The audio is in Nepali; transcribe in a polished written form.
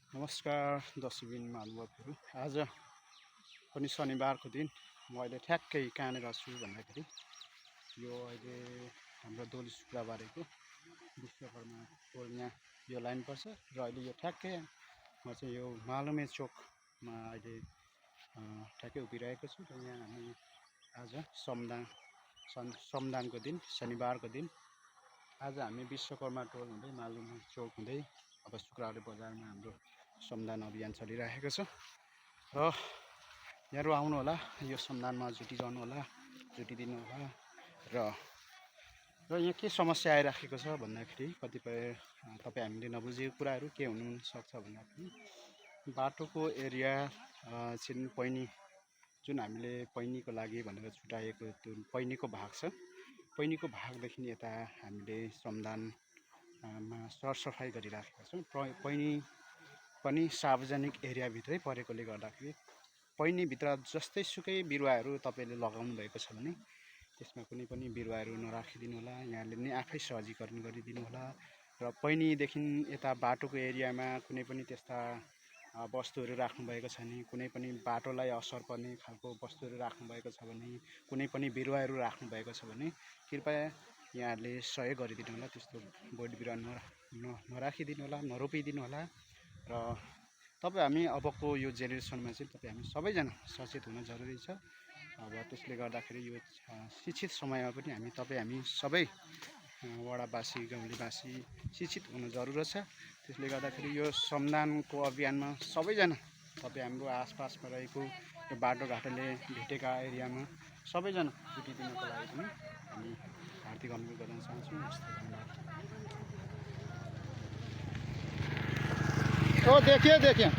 नमस्कार दर्शकबिन महानुभावहरू। आज पनि शनिबारको दिन म अहिले ठ्याक्कै कहाँनिर छु भन्दाखेरि यो अहिले हाम्रो दोली शुक्रबारेको विश्वकर्मा टोल यहाँ यो लाइन पर्छ र अहिले यो ठ्याक्कै म चाहिँ यो मालुमे चोकमा अहिले ठ्याक्कै उभिरहेको छु र यहाँ हामी आज सोमदानको दिन शनिबारको दिन आज हामी विश्वकर्मा टोल हुँदै मालुमे चोक हुँदै अब शुक्रबारे बजारमा हाम्रो श्रमदान अभियान चलिरहेको छ र यहाँहरू आउनु होला, यो श्रमदानमा जुटिरहनु होला, जुटिदिनु होला। र यहाँ के समस्या आइराखेको छ भन्दाखेरि कतिपय तपाईँ हामीले नबुझेको कुराहरू के हुनसक्छ भन्दाखेरि बाटोको एरिया चाहिँ पैनी जुन हामीले पैनीको लागि भनेर छुट्याएको त्यो पैनीको भाग छ, पैनीको भागदेखि यता हामीले श्रमदानमा सरसफाइ गरिराखेका छौँ। पैनी पनि सार्वजनिक एरियाभित्रै परेकोले गर्दाखेरि पैनीभित्र जस्तै सुकै बिरुवाहरू तपाईँले लगाउनु भएको छ भने त्यसमा कुनै पनि बिरुवाहरू नराखिदिनु होला, यहाँले नै आफै सहजीकरण गरिदिनु होला। र पैनीदेखि यता बाटोको एरियामा कुनै पनि त्यस्ता वस्तुहरू राख्नुभएको छ भने, कुनै पनि बाटोलाई असर पर्ने खालको वस्तुहरू राख्नुभएको छ भने, कुनै पनि बिरुवाहरू राख्नुभएको छ भने कृपया यहाँहरूले सहयोग गरिदिनु होला। त्यस्तो बोट बिरुवा नराखिदिनु होला, नरोपिदिनु होला। र हामी अबको यो जेनेरेसनमा चाहिँ हामी सबैजना सचेत हुन जरुरी छ। अब त्यसले गर्दाखेरि यो शिक्षित समयमा पनि हामी सबै वडावासी गाउँलेवासी शिक्षित हुन जरुरत छ। त्यसले गर्दाखेरि यो श्रमदानको अभियानमा सबैजना हाम्रो आसपासमा रहेको यो बाटोघाटोले भेटेका एरियामा सबैजना जुटिदिनको लागि पनि हामी हार्दिक अनुरोध गर्न चाहन्छौँ। धन्यवाद। देखिए